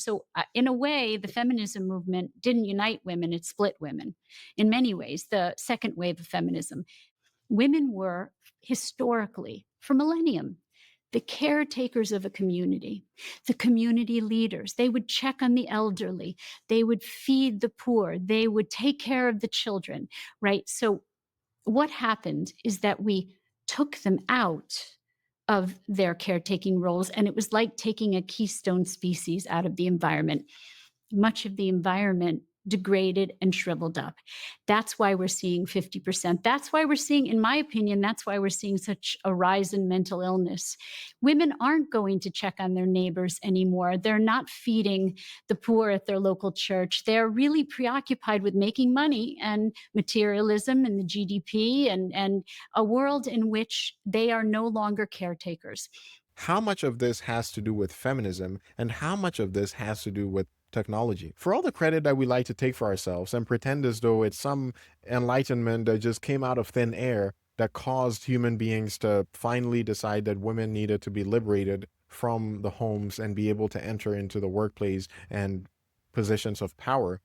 So, in a way, the feminism movement didn't unite women, it split women. In many ways, the second wave of feminism, women were historically, for millennium, the caretakers of a community, the community leaders. They would check on the elderly, they would feed the poor, they would take care of the children, right? So, what happened is that we took them out of their caretaking roles, and it was like taking a keystone species out of the environment. Much of the environment degraded and shriveled up. That's why we're seeing 50%. That's why we're seeing, in my opinion, that's why we're seeing such a rise in mental illness. Women aren't going to check on their neighbors anymore. They're not feeding the poor at their local church. They're really preoccupied with making money and materialism and the GDP and a world in which they are no longer caretakers. How much of this has to do with feminism and how much of this has to do with technology? For all the credit that we like to take for ourselves and pretend as though it's some enlightenment that just came out of thin air that caused human beings to finally decide that women needed to be liberated from the homes and be able to enter into the workplace and positions of power.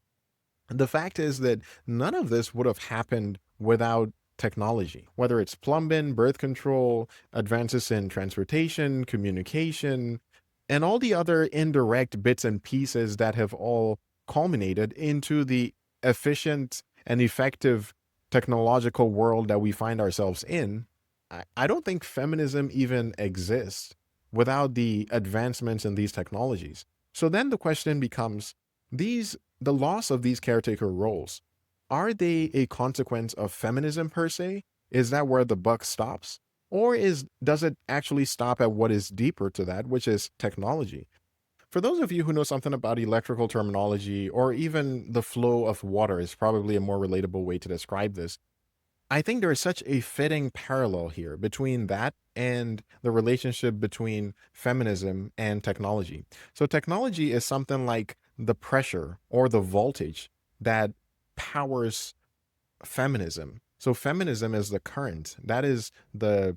The fact is that none of this would have happened without technology, whether it's plumbing, birth control, advances in transportation, communication, and all the other indirect bits and pieces that have all culminated into the efficient and effective technological world that we find ourselves in. I don't think feminism even exists without the advancements in these technologies. So then the question becomes, the loss of these caretaker roles, are they a consequence of feminism per se? Is that where the buck stops? Or does it actually stop at what is deeper to that, which is technology? For those of you who know something about electrical terminology, or even the flow of water is probably a more relatable way to describe this, I think there is such a fitting parallel here between that and the relationship between feminism and technology. So technology is something like the pressure or the voltage that powers feminism. So feminism is the current. That is the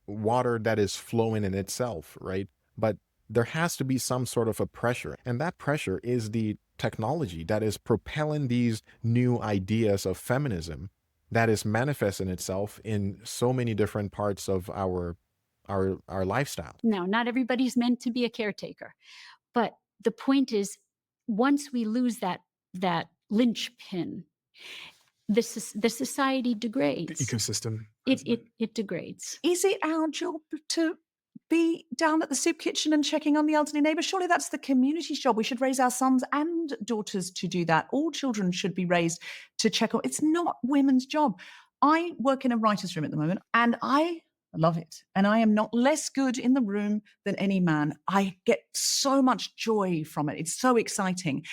water that is flowing in itself, right? But there has to be some sort of a pressure. And that pressure is the technology that is propelling these new ideas of feminism that is manifesting itself in so many different parts of our lifestyle. Now, not everybody's meant to be a caretaker, but the point is, once we lose that linchpin, the society The degrades. ecosystem. It degrades. Is it our job to be down at the soup kitchen and checking on the elderly neighbour? Surely that's the community's job. We should raise our sons and daughters to do that. All children should be raised to check on. It's not women's job. I work in a writer's room at the moment and I love it. And I am not less good in the room than any man. I get so much joy from it. It's so exciting.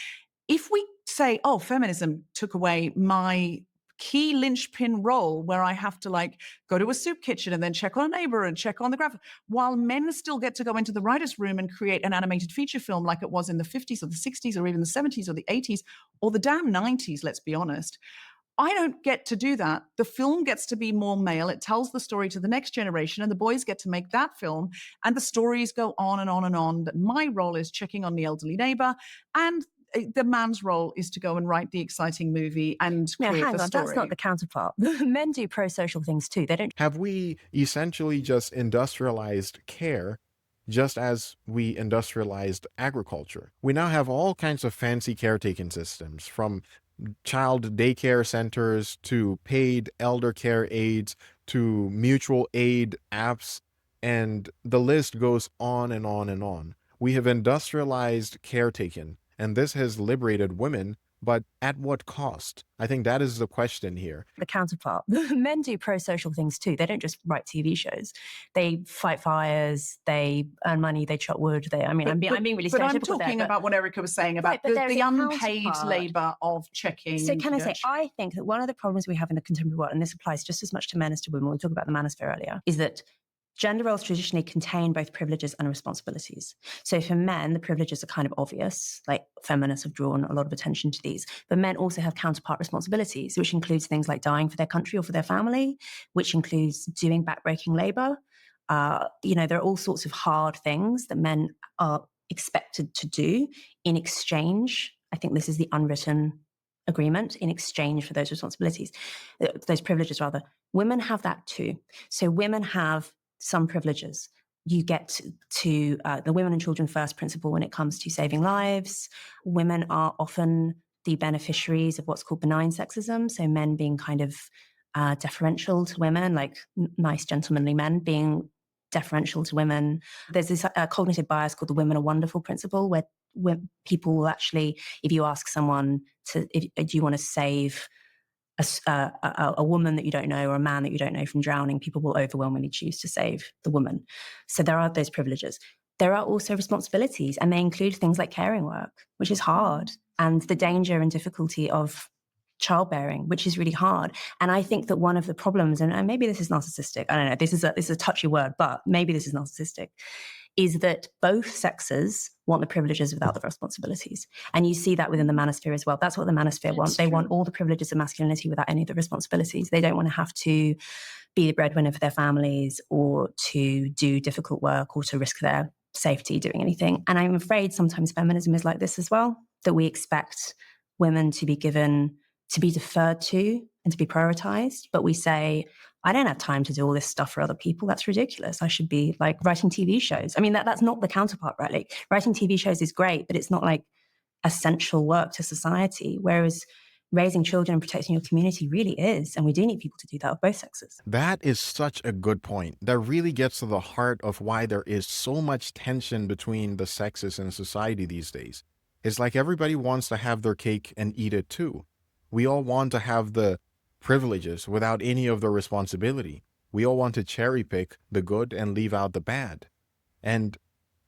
If we say, oh, feminism took away my key linchpin role where I have to like go to a soup kitchen and then check on a neighbor and check on the graphic, while men still get to go into the writer's room and create an animated feature film like it was in the 50s or the 60s or even the 70s or the 80s or the damn 90s, let's be honest. I don't get to do that. The film gets to be more male. It tells the story to the next generation and the boys get to make that film and the stories go on and on and on. That my role is checking on the elderly neighbor and the man's role is to go and write the exciting movie and create hang the on, story. that's not the counterpart. Men do pro-social things too. They don't. Have we essentially just industrialized care just as we industrialized agriculture? We now have all kinds of fancy caretaking systems, from child daycare centers to paid elder care aides to mutual aid apps, and the list goes on and on and on. We have industrialized caretaking, and this has liberated women, but at what cost? I think that is the question here. The counterpart. Men do pro-social things too. They don't just write TV shows. They fight fires, they earn money, they chop wood. I'm being really stereotypical But I'm there, talking about what Erica was saying about Right, but the unpaid counterpart. labour of checking. So can I say, I think that one of the problems we have in the contemporary world, and this applies just as much to men as to women, we talked about the manosphere earlier, is that gender roles traditionally contain both privileges and responsibilities. So for men, the privileges are kind of obvious, like feminists have drawn a lot of attention to these, but men also have counterpart responsibilities, which includes things like dying for their country or for their family, which includes doing backbreaking labor. There are all sorts of hard things that men are expected to do in exchange. I think this is the unwritten agreement in exchange for those responsibilities, those privileges rather. Women have that too. So women have some privileges. You get to the women and children first principle when it comes to saving lives. Women are often the beneficiaries of what's called benign sexism. So men being kind of deferential to women, like nice gentlemanly men being deferential to women. There's this cognitive bias called the women are wonderful principle, where people will actually, if you ask someone do you want to save a woman that you don't know or a man that you don't know from drowning, people will overwhelmingly choose to save the woman. So there are those privileges. There are also responsibilities, and they include things like caring work, which is hard, and the danger and difficulty of childbearing, which is really hard. And I think that one of the problems, and maybe this is narcissistic, I don't know, this is a touchy word, but maybe this is narcissistic, is that both sexes want the privileges without the responsibilities. And you see that within the manosphere as well. That's what the manosphere want. They want all the privileges of masculinity without any of the responsibilities. They don't want to have to be the breadwinner for their families or to do difficult work or to risk their safety doing anything. And I'm afraid sometimes feminism is like this as well, that we expect women to be given, to be deferred to and to be prioritized. But we say, I don't have time to do all this stuff for other people. That's ridiculous. I should be like writing TV shows. I mean, that's not the counterpart, right? Like writing TV shows is great, but it's not like essential work to society. Whereas raising children and protecting your community really is. And we do need people to do that of both sexes. That is such a good point. That really gets to the heart of why there is so much tension between the sexes in society these days. It's like everybody wants to have their cake and eat it too. We all want to have the privileges without any of the responsibility. We all want to cherry pick the good and leave out the bad. And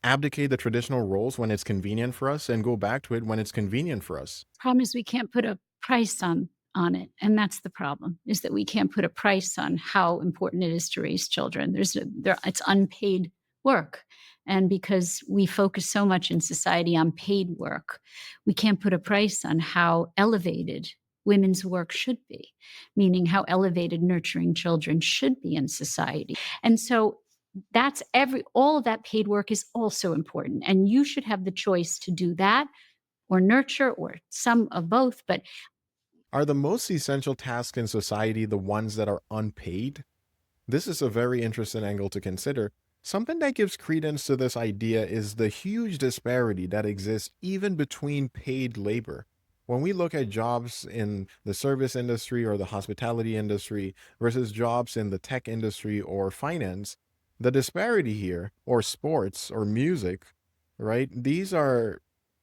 abdicate the traditional roles when it's convenient for us and go back to it when it's convenient for us. Problem is we can't put a price on it, and that's the problem, is that we can't put a price on how important it is to raise children. It's unpaid work. And because we focus so much in society on paid work, we can't put a price on how elevated women's work should be, meaning how elevated nurturing children should be in society. And so that's all of that paid work is also important. And you should have the choice to do that or nurture or some of both. But Are the most essential tasks in society the ones that are unpaid? This is a very interesting angle to consider. Something that gives credence to this idea is the huge disparity that exists even between paid labor. When we look at jobs in the service industry or the hospitality industry versus jobs in the tech industry or finance, the disparity here, or sports or music, right? These are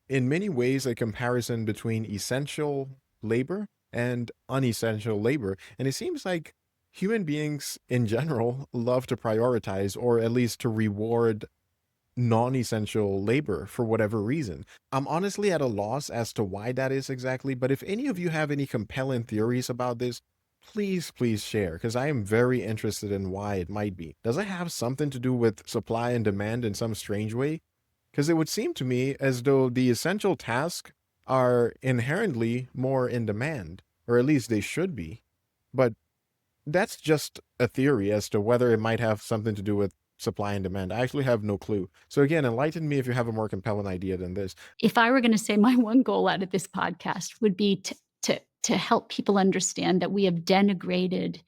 in many ways a comparison between essential labor and unessential labor. And it seems like human beings in general love to prioritize or at least to reward non-essential labor for whatever reason. I'm honestly at a loss as to why that is exactly, but if any of you have any compelling theories about this, please share, because I am very interested in why it might be. Does it have something to do with supply and demand in some strange way? Because it would seem to me as though the essential tasks are inherently more in demand, or at least they should be. But that's just a theory as to whether it might have something to do with supply and demand. I actually have no clue. So again, enlighten me if you have a more compelling idea than this. if I were going to say my one goal out of this podcast would be to help people understand that we have denigrated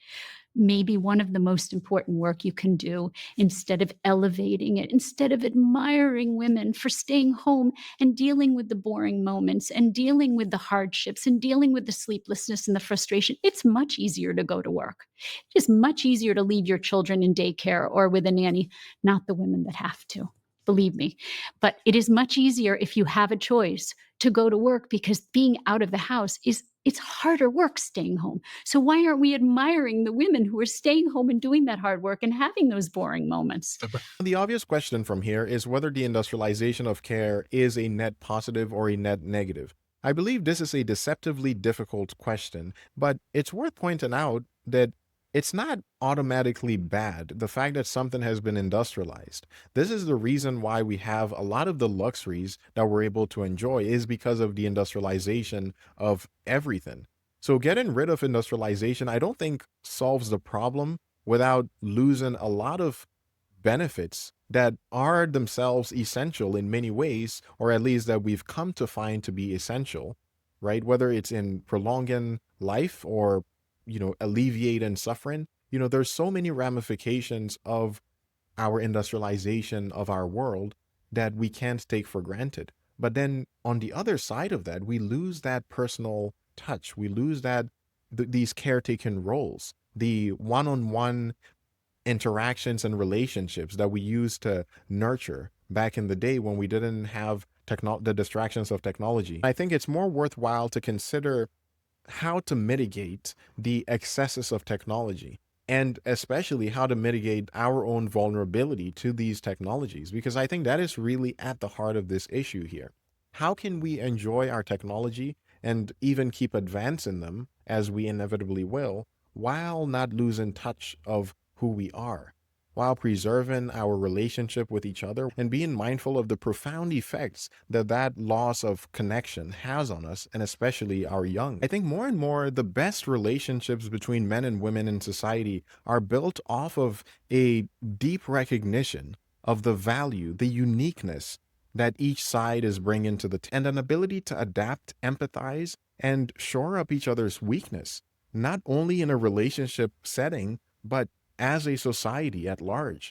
maybe one of the most important work you can do, instead of elevating it, instead of admiring women for staying home and dealing with the boring moments and dealing with the hardships and dealing with the sleeplessness and the frustration. It's much easier to go to work. It is much easier to leave your children in daycare or with a nanny, not the women that have to. Believe me. But it is much easier if you have a choice to go to work, because being out of the house it's harder work staying home. So why aren't we admiring the women who are staying home and doing that hard work and having those boring moments? The obvious question from here is whether the industrialization of care is a net positive or a net negative. I believe this is a deceptively difficult question, but it's worth pointing out that it's not automatically bad, the fact that something has been industrialized. This is the reason why we have a lot of the luxuries that we're able to enjoy is because of the industrialization of everything. So getting rid of industrialization, I don't think solves the problem without losing a lot of benefits that are themselves essential in many ways, or at least that we've come to find to be essential, right? Whether it's in prolonging life or, alleviating suffering, there's so many ramifications of our industrialization of our world that we can't take for granted. But then on the other side of that, we lose that personal touch. We lose these caretaking roles, the one-on-one interactions and relationships that we used to nurture back in the day when we didn't have the distractions of technology. I think it's more worthwhile to consider how to mitigate the excesses of technology, and especially how to mitigate our own vulnerability to these technologies, because I think that is really at the heart of this issue here. How can we enjoy our technology and even keep advancing them, as we inevitably will, while not losing touch of who we are, while preserving our relationship with each other and being mindful of the profound effects that that loss of connection has on us, and especially our young? I think more and more the best relationships between men and women in society are built off of a deep recognition of the value, the uniqueness that each side is bringing to and an ability to adapt, empathize, and shore up each other's weakness, not only in a relationship setting, but as a society at large.